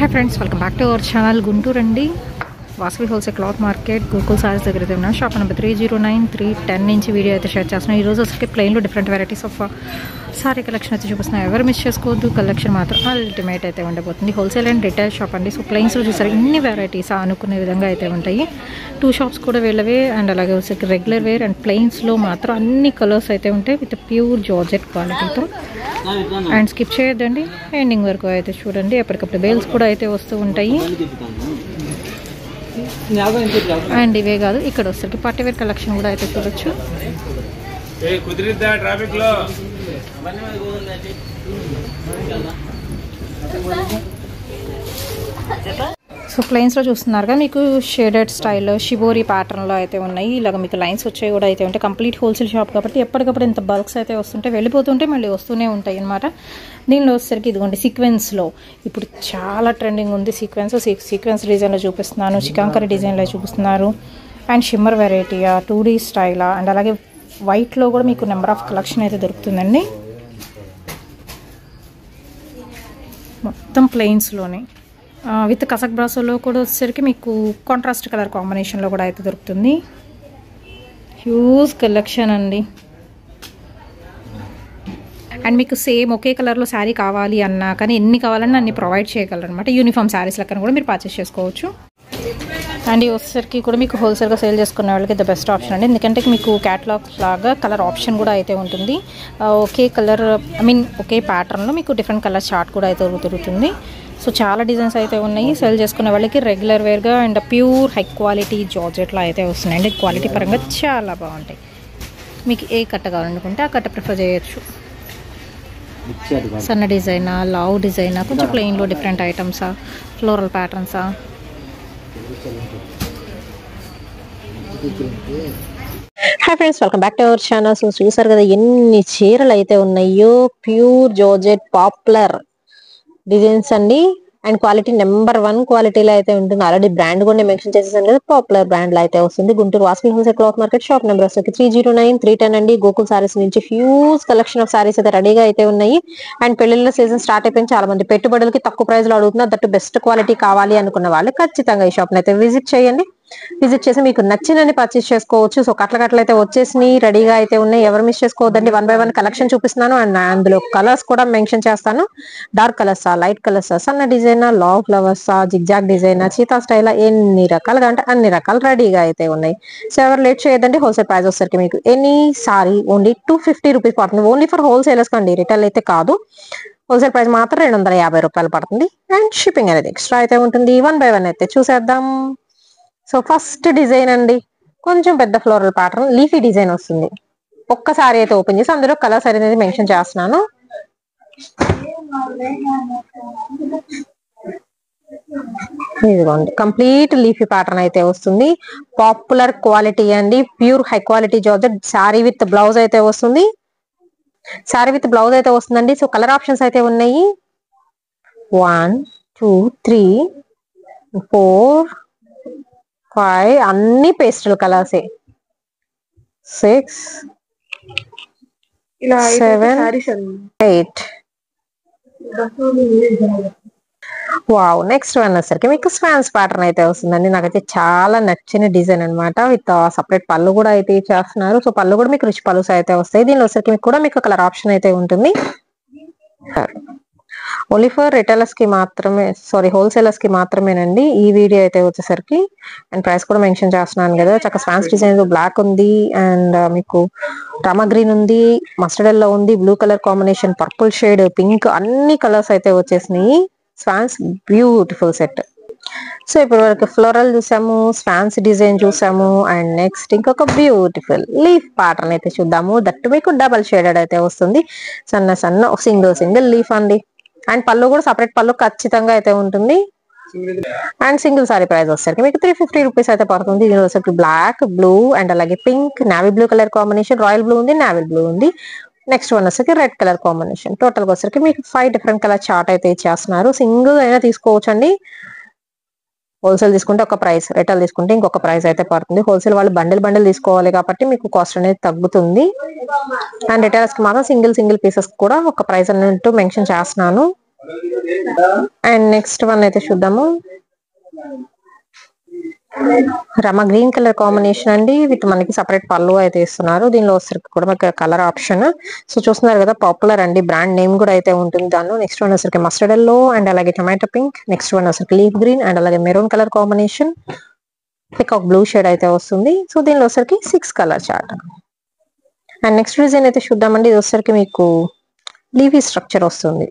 Hi friends, welcome back to our channel. Guntur అండి, Vasavi wholesale cloth market, Gokul sarees దగ్గర అయితే ఉన్నాను. షాప్ నెంబర్ 309-310 నుంచి వీడియో అయితే షేర్ చేస్తున్నాను. ఈరోజు అసలు ప్లెయిన్లో different varieties of sari collection అయితే చూపిస్తున్నాను. ఎవరు మిస్ చేసుకోవద్దు, కలెక్షన్ మాత్రం అల్టిమేట్ అయితే ఉండబోతుంది. హోల్సేల్ అండ్ రిటైల్ షాప్ అండి. సో ప్లెయిన్స్లో చూసారు ఇన్ని వెరైటీస్ అనుకునే విధంగా అయితే ఉంటాయి. 2 షాప్స్ కూడా వీళ్ళవే, అండ్ అలాగే వచ్చేసి రెగ్యులర్ వేర్ అండ్ ప్లెయిన్స్లో మాత్రం అన్ని కలర్స్ అయితే ఉంటాయి విత్ ప్యూర్ జార్జెట్ క్వాలిటీతో. అండ్ స్కిప్ చేయొద్దండి, ఎండింగ్ వరకు అయితే చూడండి. ఎప్పటికప్పుడు బేల్స్ కూడా అయితే వస్తూ ఉంటాయి. అండ్ ఇవే కాదు, ఇక్కడ వస్తుంది పార్టీవేర్ కలెక్షన్ కూడా అయితే చూడొచ్చు. సో ప్లెయిన్స్లో చూస్తున్నారుగా, మీకు షేడెడ్ స్టైల్ షిబోరి ప్యాటర్న్లో అయితే ఉన్నాయి. ఇలాగ మీకు లైన్స్ వచ్చాయి కూడా అయితే ఉంటాయి. కంప్లీట్ హోల్సేల్ షాప్ కాబట్టి ఎప్పటికప్పుడు ఇంత బల్క్స్ అయితే వస్తుంటే వెళ్ళిపోతుంటే మళ్ళీ వస్తూనే ఉంటాయి అన్నమాట. దీనిలో వచ్చేసరికి ఇదిగోండి సీక్వెన్స్లో ఇప్పుడు చాలా ట్రెండింగ్ ఉంది. సీక్వెన్స్ డిజైన్లో చూపిస్తున్నాను, చికాంకరీ డిజైన్లో చూపిస్తున్నారు. అండ్ షిమ్మర్ వెరైటీయా, 2D స్టైలా, అండ్ అలాగే వైట్లో కూడా మీకు నెంబర్ ఆఫ్ కలెక్షన్ అయితే దొరుకుతుందండి. మొత్తం ప్లెయిన్స్లోనే విత్ కసక్ బ్రాసోలో కూడా వచ్చేసరికి మీకు కాంట్రాస్ట్ కలర్ కాంబినేషన్లో కూడా అయితే దొరుకుతుంది. హ్యూజ్ కలెక్షన్ అండి. అండ్ మీకు సేమ్ ఒకే కలర్లో శారీ కావాలి అన్నా కానీ ఎన్ని కావాలన్నా అన్ని ప్రొవైడ్ చేయగలరు అనమాట. యూనిఫామ్ శారీస్ లెక్కన కూడా మీరు పర్చేస్ చేసుకోవచ్చు. అండ్ ఈ వచ్చేసరికి కూడా మీకు హోల్సేల్గా సేల్ చేసుకునే వాళ్ళకి ద బెస్ట్ ఆప్షన్ అండి. ఎందుకంటే మీకు క్యాటలాగ్ లాగా కలర్ ఆప్షన్ కూడా అయితే ఉంటుంది. ఒకే కలర్ ఒకే ప్యాటర్న్లో మీకు డిఫరెంట్ కలర్ చార్ట్ కూడా అయితే దొరుకుతుంది. సో చాలా డిజైన్స్ అయితే ఉన్నాయి. సెల్ చేసుకునే వాళ్ళకి రెగ్యులర్ వేర్గా అండ్ ప్యూర్ హై క్వాలిటీ జార్జెట్లో అయితే వస్తున్నాయి అండి. క్వాలిటీ పరంగా చాలా బాగుంటాయి. మీకు ఏ కట్ట కావాలనుకుంటే ఆ కట్ట ప్రిఫర్ చేయొచ్చు. సన్న డిజైనా, లావ్ డిజైనా, కొంచెం ప్లెయిన్లో డిఫరెంట్ ఐటమ్సా, ఫ్లోరల్ ప్యాటర్న్సా. Hi friends, welcome back to our channel. So చూసారు కదా ఎన్ని చీరలు అయితే ఉన్నాయో. ప్యూర్ జార్జెట్ పాపులర్ డిజైన్స్ అండి. అండ్ క్వాలిటీ నెంబర్ 1 క్వాలిటీలో అయితే ఉంటుంది. ఆల్రెడీ బ్రాండ్ కూడా మెన్షన్ చేసేసాను కదా, పాపులర్ బ్రాండ్ లో అయితే వస్తుంది. Guntur Vasavi wholesale cloth market, shop number 309-310 అండి. గోకుల్ సారీస్ నుంచి హ్యూజ్ కలెక్షన్ ఆఫ్ సారీస్ అయితే రెడీగా అయితే ఉన్నాయి. అండ్ పెళ్లిళ్ళ సీజన్ స్టార్ట్ అయిపోయింది. చాలా మంది పెట్టుబడులకి తక్కువ ప్రైస్ లో అడుగుతున్నారు. దట్టు బెస్ట్ క్వాలిటీ కావాలి అనుకున్న వాళ్ళు ఖచ్చితంగా ఈ షాప్ అయితే విజిట్ చేయండి. విజిట్ చేసి మీకు నచ్చినని పర్చేస్ చేసుకోవచ్చు. సో కట్ల అయితే వచ్చేసి రెడీగా అయితే ఉన్నాయి. ఎవరు మిస్ చేసుకోవద్దండి. 1 by 1 కలెక్షన్ చూపిస్తున్నాను. అండ్ అందులో కలర్స్ కూడా మెన్షన్ చేస్తాను. డార్క్ కలర్సా, లైట్ కలర్సా, సన్న డిజైనా, లావ్ ఫ్లవర్సా, జిగ్జాగ్ డిజైనా, చీతా స్టైలా, ఎన్ని రకాలుగా అంటే అన్ని రకాలు రెడీగా అయితే ఉన్నాయి. సో ఎవరు లేట్ చేయొద్దండి. హోల్సేల్ ప్రైస్ వచ్చేసరికి మీకు ఎనీ సారీ ఓన్లీ 250 రూపీస్ పడుతుంది. ఓన్లీ ఫర్ హోల్సేలర్స్ కండి, రిటైల్ అయితే కాదు. హోల్సేల్ ప్రైస్ మాత్రం 250 రూపాయలు పడుతుంది. అండ్ షిప్పింగ్ అనేది ఎక్స్ట్రా అయితే ఉంటుంది. 1 by 1 అయితే చూసేద్దాం. సో ఫస్ట్ డిజైన్ అండి, కొంచెం పెద్ద ఫ్లోరల్ ప్యాటర్న్ లీఫీ డిజైన్ వస్తుంది. ఒక్కసారి అయితే ఓపెన్ చేసి అందులో కలర్స్ అనేది మెన్షన్ చేస్తున్నాను. ఇదిగోండి కంప్లీట్ లీఫీ ప్యాటర్న్ అయితే వస్తుంది. పాపులర్ క్వాలిటీ అండి, pure high quality georgette. Sari with blouse అయితే వస్తుంది. శారీ విత్ బ్లౌజ్ అయితే వస్తుందండి. సో కలర్ ఆప్షన్స్ అయితే ఉన్నాయి. 1 2 3 4 5 అన్ని పేస్టల్ కలర్సే. 6 7 8. వావ్, నెక్స్ట్ వన్ వచ్చేసరికి మీకు స్వాన్స్ ప్యాటర్న్ అయితే వస్తుందండి. నాకైతే చాలా నచ్చిన డిజైన్ అనమాట. విత్ సపరేట్ పళ్ళు కూడా అయితే చేస్తున్నారు. సో పళ్ళు కూడా మీకు రిచ్ పళ్ళుస్ అయితే వస్తాయి. దీనిలో వచ్చేసరికి మీకు కూడా మీకు కలర్ ఆప్షన్ అయితే ఉంటుంది. ఓన్లీ ఫర్ రిటైలర్స్ కి మాత్రమే, హోల్సేలర్స్ కి మాత్రమేనండి ఈ వీడియో అయితే వచ్చేసరికి. అండ్ ప్రైస్ కూడా మెన్షన్ చేస్తున్నాను కదా. చక్కగా స్వాన్స్ డిజైన్ బ్లాక్ ఉంది, అండ్ మీకు రామా గ్రీన్ ఉంది, మస్టర్డ్ ఎల్లో ఉంది, blue colour combination, purple shade, pink, అన్ని కలర్స్ అయితే వచ్చేసినాయి. Swans beautiful set. సో ఇప్పుడు వరకు ఫ్లోరల్ చూసాము, స్వాన్స్ డిజైన్ చూసాము, అండ్ నెక్స్ట్ ఇంకొక బ్యూటిఫుల్ లీఫ్ ప్యాటర్న్ అయితే చూద్దాము. దట్టు మీకు డబల్ షేడెడ్ అయితే వస్తుంది. సన్న సింగిల్ లీఫ్ అండి. అండ్ పళ్ళు కూడా సపరేట్ పళ్ళు ఖచ్చితంగా అయితే ఉంటుంది. అండ్ సింగిల్ సారీ ప్రైస్ వచ్చేసరికి మీకు 350 రూపీస్ అయితే పడుతుంది. దీనిలో వచ్చేసరికి బ్లాక్, బ్లూ, అండ్ అలాగే pink, navy blue colour combination, royal blue ఉంది, నావీ బ్లూ ఉంది. నెక్స్ట్ వన్ వచ్చేసరికి రెడ్ కలర్ కాంబినేషన్. టోటల్ గా వచ్చేసరికి మీకు 5 డిఫరెంట్ కలర్ చార్ట్ అయితే ఇచ్చేస్తున్నారు. సింగిల్ అయినా తీసుకోవచ్చు అండి. హోల్సేల్ తీసుకుంటే ఒక ప్రైస్, రిటైల్ తీసుకుంటే ఇంకొక ప్రైస్ అయితే పడుతుంది. హోల్సేల్ వాళ్ళు బండిల్ తీసుకోవాలి కాబట్టి మీకు కాస్ట్ అనేది తగ్గుతుంది. అండ్ రిటైలర్స్ కి మాత్రం సింగిల్ పీసెస్ కూడా ఒక ప్రైస్ అన్నట్టు మెన్షన్ చేస్తున్నాను. అండ్ నెక్స్ట్ వన్ అయితే చూద్దాము. రమ గ్రీన్ కలర్ కాంబినేషన్ అండి, విత్ మనకి సపరేట్ పళ్ళు అయితే ఇస్తున్నారు. దీనిలో వచ్చరికి కూడా మనకి కలర్ ఆప్షన్. సో చూస్తున్నారు కదా, పాపులర్ అండి, బ్రాండ్ నేమ్ కూడా అయితే ఉంటుంది దానిలో. నెక్స్ట్ వన్ వచ్చరికి మస్టర్డ్ ఎల్లో అండ్ అలాగే టొమాటో పింక్. నెక్స్ట్ వన్ వచ్చరికి లీఫ్ గ్రీన్ అండ్ అలాగే maroon colour combination. Peacock blue shade అయితే వస్తుంది. సో దీనిలో వచ్చరికి 6 colour chart. And next design అయితే చూద్దామండి. ఇది వచ్చరికి మీకు లీఫీ స్ట్రక్చర్ వస్తుంది.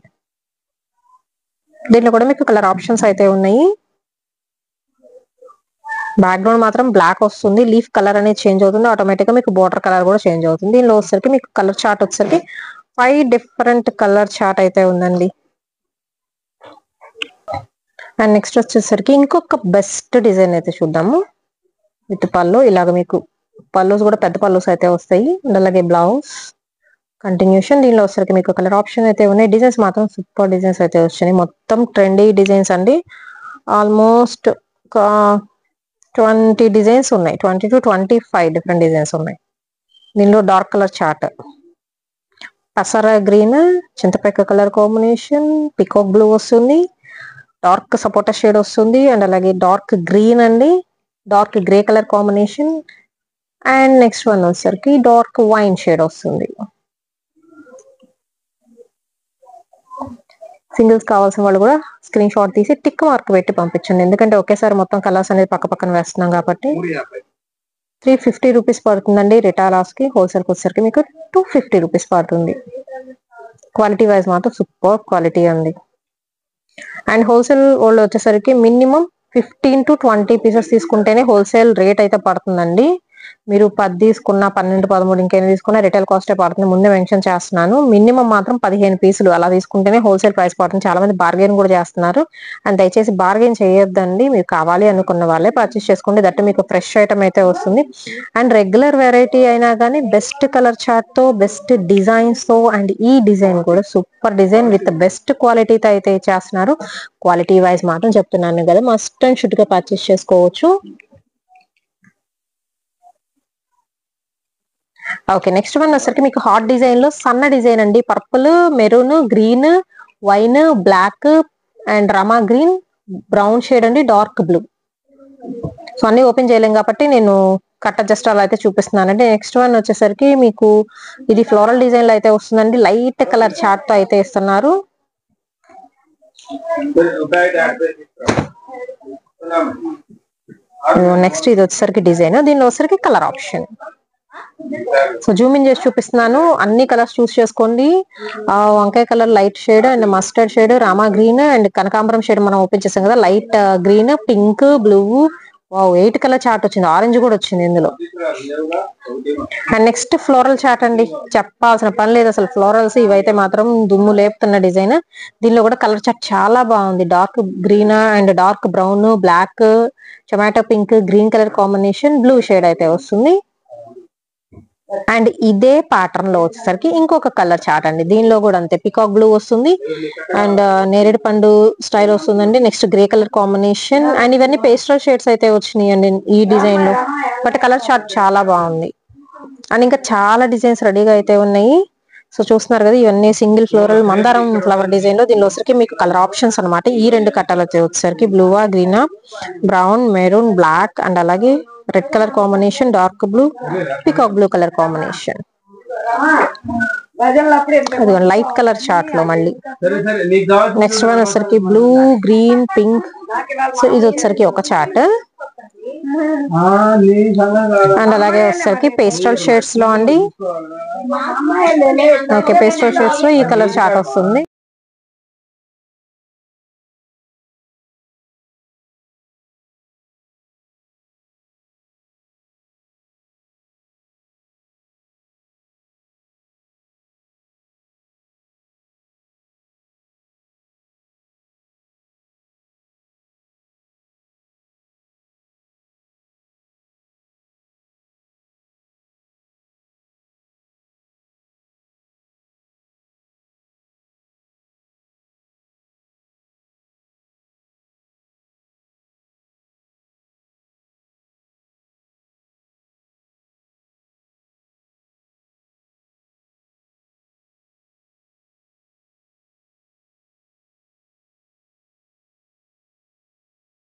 దీనిలో కూడా మీకు కలర్ ఆప్షన్స్ అయితే ఉన్నాయి. బ్యాక్గ్రౌండ్ మాత్రం బ్లాక్ వస్తుంది. లీఫ్ కలర్ అనేది చేంజ్ అవుతుంది ఆటోమేటిక్ గా. మీకు బోర్డర్ కలర్ కూడా చేంజ్ అవుతుంది. దీనిలో వచ్చరికి మీకు కలర్ చార్ట్ వచ్చరికి 5 డిఫరెంట్ కలర్ చార్ట్ అయితే ఉందండి. అండ్ నెక్స్ట్ వచ్చేసరికి ఇంకొక బెస్ట్ డిజైన్ అయితే చూద్దాము. విత్ పళ్ళు ఇలాగ మీకు పళ్ళుస్ కూడా పెద్ద పళ్ళుస్ అయితే వస్తాయి. అండ్ అలాగే బ్లౌజ్ కంటిన్యూషన్. దీనిలో వచ్చరికి మీకు కలర్ ఆప్షన్ అయితే ఉన్నాయి. డిజైన్స్ మాత్రం సూపర్ డిజైన్స్ అయితే వచ్చినాయి. మొత్తం ట్రెండీ డిజైన్స్ అండి. ఆల్మోస్ట్ 20 డిజైన్స్ ఉన్నాయి. 20 to 25 డిఫరెంట్ డిజైన్స్ ఉన్నాయి. దీనిలో డార్క్ కలర్ చార్ట్, పసర గ్రీన్, చింతపిక్క కలర్ కాంబినేషన్, పికాక్ బ్లూ వస్తుంది, డార్క్ సపోటా షేడ్ వస్తుంది, అండ్ అలాగే డార్క్ గ్రీన్ అండి, dark grey colour combination. And next one వచ్చేసరికి డార్క్ వైన్ షేడ్ వస్తుంది. సింగిల్స్ కావాల్సిన వాళ్ళు కూడా స్క్రీన్ షాట్ తీసి టిక్ మార్క్ పెట్టి పంపించండి. ఎందుకంటే ఒకేసారి మొత్తం కలర్స్ అనేది పక్క పక్కన వేస్తున్నాం కాబట్టి. 350 రూపీస్ పడుతుందండి రిటాలాస్ కి. హోల్సేల్ వచ్చేసరికి మీకు 250 రూపీస్ పడుతుంది. క్వాలిటీ వైజ్ మాత్రం సూపర్ క్వాలిటీ అండి. అండ్ హోల్సేల్ వాళ్ళు వచ్చేసరికి మినిమం 15 to 20 పీసెస్ తీసుకుంటేనే హోల్సేల్ రేట్ అయితే పడుతుందండి. మీరు 10 తీసుకున్నా 12, 13 ఇంకేమైనా తీసుకున్నా రిటైల్ కాస్టే పడుతుంది. ముందే మెన్షన్ చేస్తున్నాను. మినిమం మాత్రం 15 పీసులు అలా తీసుకుంటేనే హోల్సేల్ ప్రైస్ పడుతుంది. చాలా మంది బార్గెన్ కూడా చేస్తున్నారు. అండ్ దయచేసి బార్గెన్ చేయొద్దండి. మీకు కావాలి అనుకున్న వాళ్ళే పర్చేస్ చేసుకోండి. దట్ మీకు ఫ్రెష్ ఐటమ్ అయితే వస్తుంది. అండ్ రెగ్యులర్ వెరైటీ అయినా కానీ బెస్ట్ కలర్ చార్ట్ తో, బెస్ట్ డిజైన్స్ తో, అండ్ ఈ డిజైన్ కూడా సూపర్ డిజైన్ విత్ బెస్ట్ క్వాలిటీతో అయితే చేస్తున్నారు. క్వాలిటీ వైజ్ మాత్రం చెప్తున్నాను కదా, మస్ట్ అండ్ షుడ్ గా పర్చేస్ చేసుకోవచ్చు. ఓకే, నెక్స్ట్ వన్ వచ్చరికి మీకు హాట్ డిజైన్ లో సన్న డిజైన్ అండి. Purple, maroon, green, wine, black and రమా గ్రీన్, బ్రౌన్ షేడ్ అండి, డార్క్ బ్లూ. సో అన్ని ఓపెన్ చేయలేం కాబట్టి నేను కట్ జస్ట్ అలా అయితే చూపిస్తున్నానండి. నెక్స్ట్ వన్ వచ్చేసరికి మీకు ఇది ఫ్లోరల్ డిజైన్ లో అయితే వస్తుందండి. లైట్ కలర్ చార్ట్ తో అయితే ఇస్తున్నారు. నెక్స్ట్ ఇది వచ్చేసరికి డిజైన్. దీనిలో వచ్చేసరికి colour option. So Zoom in చేసి చూపిస్తున్నాను. అన్ని కలర్స్ చూస్ చేసుకోండి. వంకాయ colour light shade and mustard shade, Rama green and కనకాంబరం షేడ్ మనం ఓపెన్ చేసాం కదా, light green, pink, blue. 8 colour chart వచ్చింది. ఆరెంజ్ కూడా వచ్చింది ఇందులో. అండ్ నెక్స్ట్ ఫ్లోరల్ చార్ట్ అండి. చెప్పాల్సిన పని లేదు అసలు. ఫ్లోరల్స్ ఇవైతే మాత్రం దుమ్ము లేపుతున్న డిజైన్. దీనిలో కూడా కలర్ చార్ట్ చాలా బాగుంది. Dark green and dark brown, black, tomato pink, green colour combination, blue shade అయితే వస్తుంది. అండ్ ఇదే ప్యాటర్న్ లో వచ్చేసరికి ఇంకొక కలర్ చార్ట్ అండి. దీనిలో కూడా అంతే పికాక్ బ్లూ వస్తుంది అండ్ నేరేడు పండు స్టైల్ వస్తుందండి. Next grey colour combination. And ఇవన్నీ పేస్టల్ షేడ్స్ అయితే వచ్చినాయి అండి ఈ డిజైన్ లో. బట్ కలర్ చార్ట్ చాలా బాగుంది. అండ్ ఇంకా చాలా డిజైన్స్ రెడీగా అయితే ఉన్నాయి. సో చూస్తున్నారు కదా, ఇవన్నీ సింగిల్ ఫ్లోరల్ మందారం ఫ్లవర్ డిజైన్ లో. దీనిలో వచ్చరికి మీకు కలర్ ఆప్షన్స్ అనమాట. ఈ 2 కట్టాలు వచ్చేసరికి బ్లూవా, గ్రీనా, బ్రౌన్, మెరూన్, బ్లాక్ అండ్ అలాగే red colour combination, dark blue, peacock blue colour combination. Light colour chart లో మళ్ళీ నెక్స్ట్ వన్ వచ్చరికి బ్లూ, గ్రీన్, పింక్. సో ఇది వచ్చరికి ఒక చార్ట్. అండ్ అలాగే వచ్చరికి పేస్టల్ షేడ్స్ లో అండి. ఓకే, పేస్టల్ షేడ్స్ లో ఈ కలర్ చార్ట్ వస్తుంది.